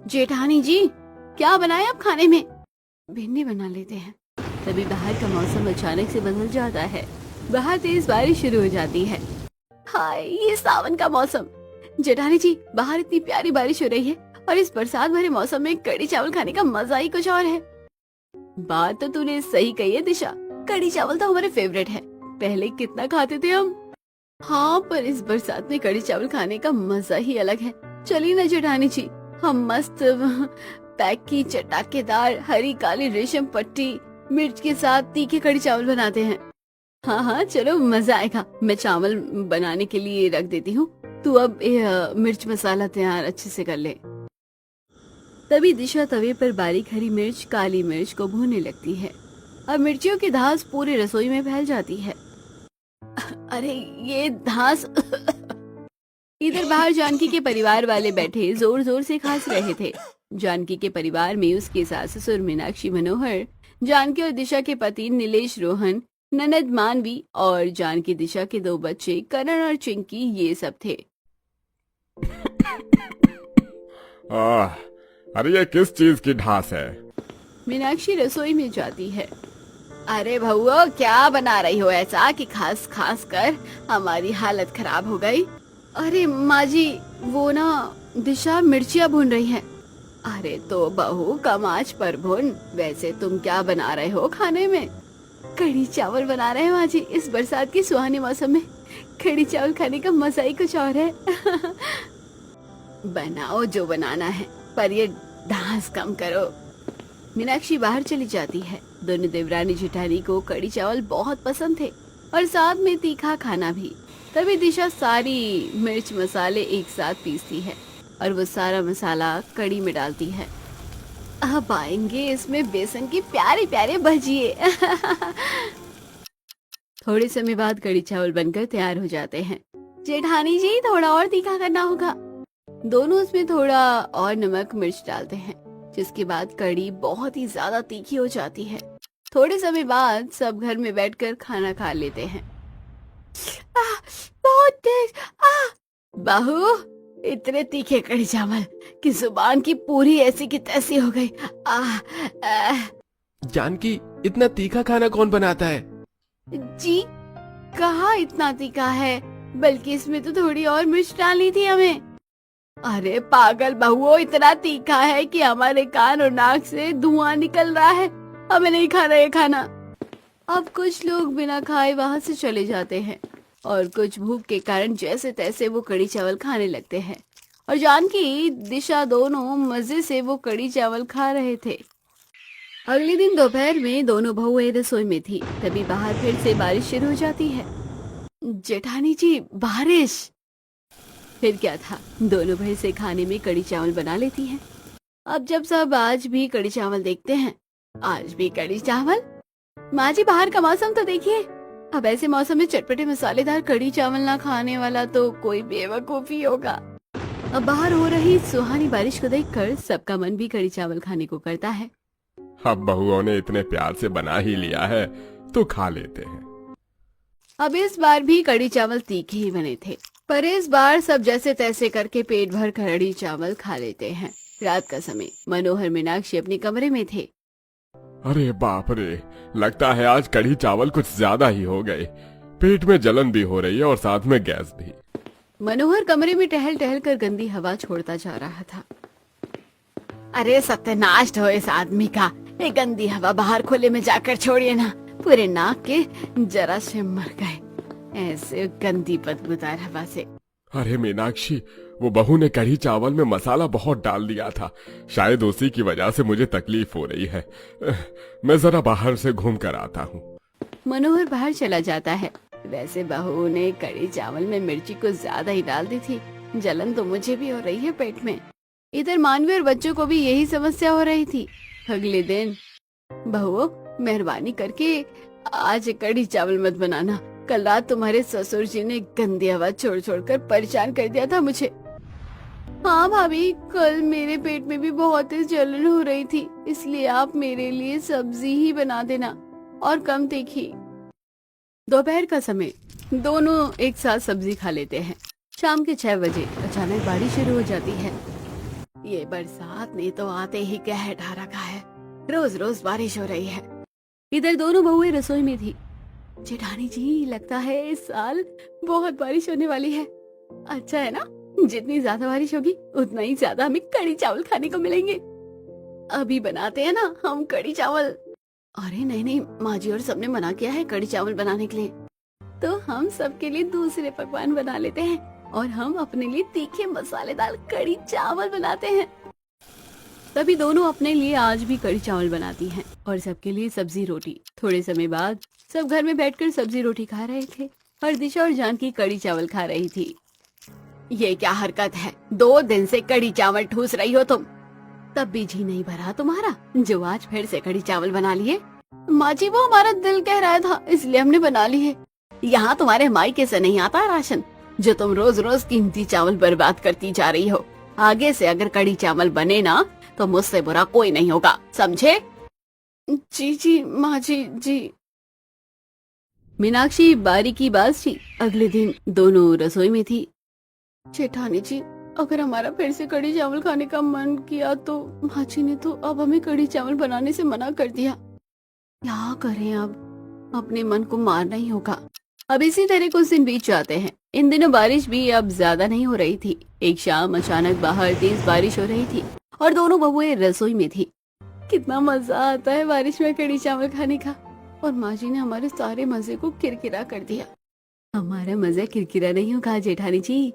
जेठानी जी, क्या बनाए आप खाने में? भिंडी बना लेते हैं। तभी बाहर का मौसम अचानक से बदल जाता है। बाहर तेज बारिश शुरू हो जाती है। हाय, ये सावन का मौसम। जेठानी जी, बाहर इतनी प्यारी बारिश हो रही है और इस बरसात भरे मौसम में कढ़ी चावल खाने का मजा ही कुछ और है। बात तो तूने सही कही है दिशा, कढ़ी चावल तो हमारे फेवरेट है। पहले कितना खाते थे हम। हाँ, पर इस बरसात में कढ़ी चावल खाने का मजा ही अलग है। चलिए ना जेठानी जी, हम मस्त पैक की चटाकेदार हरी काली रेशम पट्टी मिर्च के साथ तीखे कढ़ी चावल बनाते हैं। हाँ हाँ, चलो मजा आएगा। मैं चावल बनाने के लिए रख देती हूँ, तू अब मिर्च मसाला तैयार अच्छे से कर ले। तभी दिशा तवे पर बारीक हरी मिर्च काली मिर्च को भूनने लगती है। अब मिर्चियों की धास पूरी रसोई में फैल जाती है। अरे ये धास इधर बाहर जानकी के परिवार वाले बैठे जोर जोर से खांस रहे थे। जानकी के परिवार में उसकी सास ससुर मीनाक्षी मनोहर, जानकी और दिशा के पति नीलेश रोहन, ननद मानवी और जानकी दिशा के दो बच्चे करण और चिंकी, ये सब थे। अरे ये किस चीज की ढास है? मीनाक्षी रसोई में जाती है। अरे भौआ, क्या बना रही हो ऐसा कि खास खास कर हमारी हालत खराब हो गई? अरे माँ जी, वो ना दिशा मिर्चियाँ भून रही है। अरे तो बहू कम आंच पर भून। वैसे तुम क्या बना रहे हो खाने में? कढ़ी चावल बना रहे हैं माँ जी। इस बरसात के सुहाने मौसम में कढ़ी चावल खाने का मजा ही कुछ और है। बनाओ जो बनाना है, पर ये ढांस कम करो। मीनाक्षी बाहर चली जाती है। दोनों देवरानी जेठानी को कढ़ी चावल बहुत पसंद थे और साथ में तीखा खाना भी। तभी दिशा सारी मिर्च मसाले एक साथ पीसती है और वो सारा मसाला कढ़ी में डालती है। अब आएंगे इसमें बेसन की प्यारे प्यारे भजिए। थोड़े समय बाद कढ़ी चावल बनकर तैयार हो जाते हैं। जेठानी जी, थोड़ा और तीखा करना होगा। दोनों उसमें थोड़ा और नमक मिर्च डालते हैं, जिसके बाद कढ़ी बहुत ही ज्यादा तीखी हो जाती है। थोड़े समय बाद सब घर में बैठकर खाना खा लेते हैं। बहुत तेज। बहू, इतने तीखे कढ़ी चावल कि जुबान की पूरी ऐसी की तैसी हो गई। जानकी, इतना तीखा खाना कौन बनाता है? जी, कहाँ इतना तीखा है, बल्कि इसमें तो थोड़ी और मिर्च डालनी थी हमें। अरे पागल बहुओं, इतना तीखा है कि हमारे कान और नाक से धुआं निकल रहा है। हमें नहीं खाना ये खाना। अब कुछ लोग बिना खाए वहाँ से चले जाते हैं और कुछ भूख के कारण जैसे तैसे वो कढ़ी चावल खाने लगते हैं। और जानकी दिशा दोनों मजे से वो कढ़ी चावल खा रहे थे। अगले दिन दोपहर में दोनों बहुएं रसोई में थी। तभी बाहर फिर से बारिश शुरू हो जाती है। जेठानी जी, बारिश! फिर क्या था, दोनों भर से खाने में कढ़ी चावल बना लेती हैं। अब जब सब आज भी कढ़ी चावल देखते हैं, आज भी कढ़ी चावल। माँ जी, बाहर का मौसम तो देखिए। अब ऐसे मौसम में चटपटे मसालेदार कढ़ी चावल ना खाने वाला तो कोई बेवकूफ ही होगा। अब बाहर हो रही सुहानी बारिश को देखकर सबका मन भी कढ़ी चावल खाने को करता है। अब बहुओं ने इतने प्यार से बना ही लिया है तो खा लेते हैं। अब इस बार भी कढ़ी चावल तीखे ही बने थे, पर इस बार सब जैसे तैसे करके पेट भर कढ़ी चावल खा लेते हैं। रात का समय, मनोहर मीनाक्षी अपने कमरे में थे। अरे बाप रे, लगता है आज कढ़ी चावल कुछ ज्यादा ही हो गए। पेट में जलन भी हो रही है और साथ में गैस भी। मनोहर कमरे में टहल टहल कर गंदी हवा छोड़ता जा रहा था। अरे सत्यानाश हो इस आदमी का। ये गंदी हवा बाहर खुले में जाकर छोड़िए ना, पूरे नाक के जरा से मर गए ऐसे गंदी बदबूदार हवा से। अरे मीनाक्षी, वो बहू ने कढ़ी चावल में मसाला बहुत डाल दिया था। शायद उसी की वजह से मुझे तकलीफ हो रही है। मैं जरा बाहर से घूम कर आता हूँ। मनोहर बाहर चला जाता है। वैसे बहू ने कढ़ी चावल में मिर्ची कुछ ज्यादा ही डाल दी थी। जलन तो मुझे भी हो रही है पेट में। इधर मानवी और बच्चों को भी यही समस्या हो रही थी। अगले दिन, बहू मेहरबानी करके आज कढ़ी चावल मत बनाना। कल रात तुम्हारे ससुर जी ने गंदी हवा छोड़ छोड़ कर परेशान कर दिया था मुझे। हाँ भाभी, कल मेरे पेट में भी बहुत तेज जलन हो रही थी, इसलिए आप मेरे लिए सब्जी ही बना देना और कम तीखी। दोपहर का समय, दोनों एक साथ सब्जी खा लेते हैं। शाम के 6 बजे अचानक बारिश शुरू हो जाती है। ये बरसात ने तो आते ही कहर ढा रखा है। रोज रोज बारिश हो रही है। इधर दोनों बहुएं रसोई में थी। जेठानी जी, लगता है इस साल बहुत बारिश होने वाली है। अच्छा है ना, जितनी ज्यादा बारिश होगी उतना ही ज्यादा हमें कढ़ी चावल खाने को मिलेंगे। अभी बनाते हैं ना हम कढ़ी चावल। अरे नहीं नहीं, माँ जी और सबने मना किया है कढ़ी चावल बनाने के लिए, तो हम सबके लिए दूसरे पकवान बना लेते हैं और हम अपने लिए तीखे मसालेदार कढ़ी चावल बनाते हैं। तभी दोनों अपने लिए आज भी कढ़ी चावल बनाती हैं और सबके लिए सब्जी रोटी। थोड़े समय बाद सब घर में बैठकर सब्जी रोटी खा रहे थे और दिशा और जानकी कढ़ी चावल खा रही थी। ये क्या हरकत है, 2 दिन से कढ़ी चावल ठूस रही हो तुम। तब भी जी नहीं भरा तुम्हारा जो आज फिर से कढ़ी चावल बना लिए। माँ जी, वो हमारा दिल कह रहा था इसलिए हमने बना ली है। यहाँ तुम्हारे मायके से नहीं आता राशन जो तुम रोज रोज कीमती चावल बर्बाद करती जा रही हो। आगे से अगर कढ़ी चावल बने ना तो मुझसे बुरा कोई नहीं होगा, समझे? जी जी माँ जी। जी मीनाक्षी बारी की बात थी। अगले दिन दोनों रसोई में थी। जेठानी जी, अगर हमारा फिर से कढ़ी चावल खाने का मन किया तो माँ जी ने तो अब हमें कढ़ी चावल बनाने से मना कर दिया। क्या करें, अब अपने मन को मारना ही होगा। अब इसी तरह कुछ दिन बीत जाते हैं। इन दिनों बारिश भी अब ज्यादा नहीं हो रही थी। एक शाम अचानक बाहर तेज बारिश हो रही थी और दोनों बहुएं रसोई में थी। कितना मजा आता है बारिश में कढ़ी चावल खाने का। और माँ जी ने हमारे सारे मजे को किरकिरा कर दिया। हमारा मजा किरकिरा नहीं होगा जेठानी जी।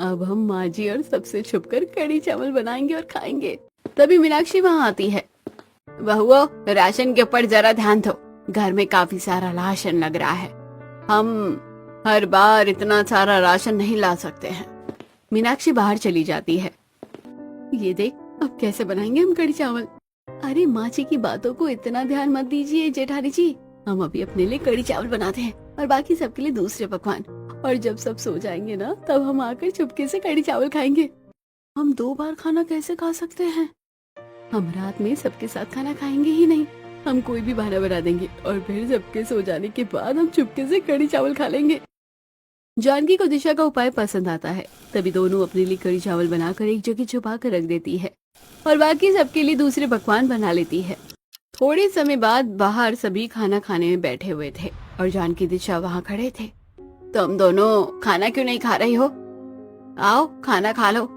अब हम माँ जी और सबसे छुपकर कढ़ी चावल बनाएंगे और खाएंगे। तभी मीनाक्षी वहाँ आती है। बहुओं, राशन के ऊपर जरा ध्यान दो, घर में काफी सारा राशन लग रहा है। हम हर बार इतना सारा राशन नहीं ला सकते हैं। मीनाक्षी बाहर चली जाती है। ये देख, अब कैसे बनाएंगे हम कढ़ी चावल। अरे माँ जी की बातों को इतना ध्यान मत दीजिए जेठानी जी। हम अभी अपने लिए कढ़ी चावल बनाते हैं और बाकी सबके लिए दूसरे पकवान। और जब सब सो जाएंगे ना तब हम आकर चुपके से कढ़ी चावल खाएंगे। हम 2 बार खाना कैसे खा सकते हैं? हम रात में सबके साथ खाना खाएंगे ही नहीं। हम कोई भी बहाना बना देंगे और फिर सबके सो जाने के बाद हम चुपके से कढ़ी चावल खा लेंगे। जानकी को दिशा का उपाय पसंद आता है। तभी दोनों अपने लिए कढ़ी चावल बनाकर एक जगह छुपा कर रख देती है और बाकी सबके लिए दूसरे पकवान बना लेती है। थोड़े समय बाद बाहर सभी खाना खाने में बैठे हुए थे और जानकी दिशा वहाँ खड़े थे। तुम दोनों खाना क्यों नहीं खा रही हो? आओ खाना खा लो।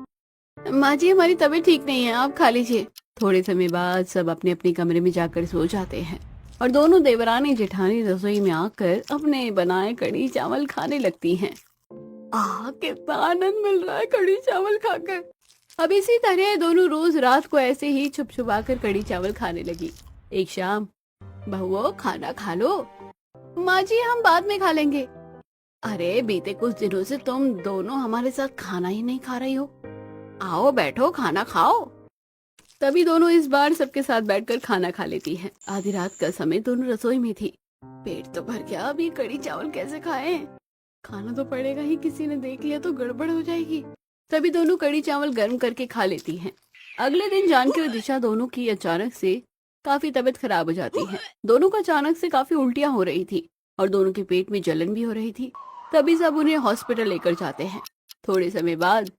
माँ जी, हमारी तबीयत ठीक नहीं है, आप खा लीजिए। थोड़े समय बाद सब अपने अपने कमरे में जाकर सो जाते हैं और दोनों देवरानी जेठानी रसोई में आकर अपने बनाए कढ़ी चावल खाने लगती हैं। कितना आनंद मिल रहा है कढ़ी चावल खाकर। अब इसी तरह दोनों रोज रात को ऐसे ही छुप छुपा कर कढ़ी चावल खाने लगी। एक शाम, बहुओं खाना खा लो। माँ जी, हम बाद में खा लेंगे। अरे बीते कुछ दिनों से तुम दोनों हमारे साथ खाना ही नहीं खा रही हो। आओ बैठो, खाना खाओ। तभी दोनों इस बार सबके साथ बैठकर खाना खा लेती हैं। आधी रात का समय दोनों रसोई में थी। पेट तो भर गया, अब ये कढ़ी चावल कैसे खाएं? खाना तो पड़ेगा ही, किसी ने देख लिया तो गड़बड़ हो जाएगी। तभी दोनों कढ़ी चावल गर्म करके खा लेती हैं। अगले दिन जानकी और दिशा दोनों की अचानक से काफी तबीयत खराब हो जाती है। दोनों को अचानक से काफी उल्टियां हो रही थी और दोनों के पेट में जलन भी हो रही थी। तभी सब उन्हें हॉस्पिटल लेकर जाते हैं। थोड़े समय बाद,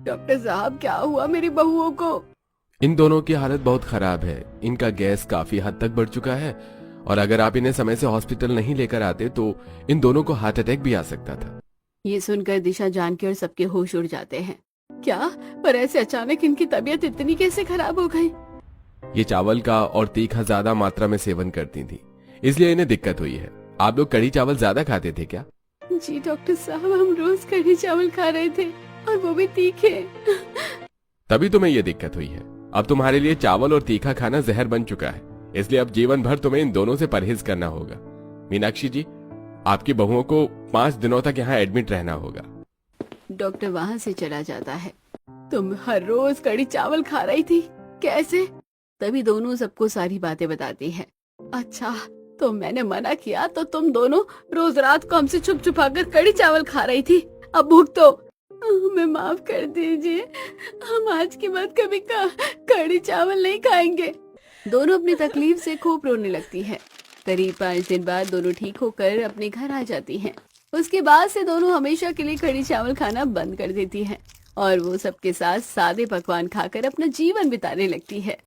डॉक्टर साहब क्या हुआ मेरी बहुओं को? इन दोनों की हालत बहुत खराब है। इनका गैस काफी हद तक बढ़ चुका है और अगर आप इन्हें समय से हॉस्पिटल नहीं लेकर आते तो इन दोनों को हार्ट अटैक भी आ सकता था। ये सुनकर दिशा, जानकी और सबके होश उड़ जाते हैं। क्या? पर ऐसे अचानक इनकी तबीयत इतनी कैसे खराब हो गई? ये चावल का और तीखा ज्यादा मात्रा में सेवन करती थी, इसलिए इन्हें दिक्कत हुई है। आप लोग कढ़ी चावल ज्यादा खाते थे क्या? जी डॉक्टर साहब, हम रोज कढ़ी चावल खा रहे थे और वो भी तीखे। तभी तुम्हें ये दिक्कत हुई है। अब तुम्हारे लिए चावल और तीखा खाना जहर बन चुका है, इसलिए अब जीवन भर तुम्हें इन दोनों से परहेज करना होगा। मीनाक्षी जी, आपकी बहुओं को 5 दिनों तक यहाँ एडमिट रहना होगा। डॉक्टर वहाँ से चला जाता है। तुम हर रोज कढ़ी चावल खा रही थी, कैसे? तभी दोनों सबको सारी बातें बताती है। अच्छा, तो मैंने मना किया तो तुम दोनों रोज रात को हमसे छुप छुपा कर कढ़ी चावल खा रही थी। अब भूख तो हमें माफ कर दीजिए, हम आज के बाद कभी कढ़ी चावल नहीं खाएंगे। दोनों अपनी तकलीफ से खूब रोने लगती है। करीब 5 दिन बाद दोनों ठीक होकर अपने घर आ जाती हैं। उसके बाद से दोनों हमेशा के लिए कढ़ी चावल खाना बंद कर देती हैं और वो सबके साथ सादे पकवान खाकर अपना जीवन बिताने लगती है।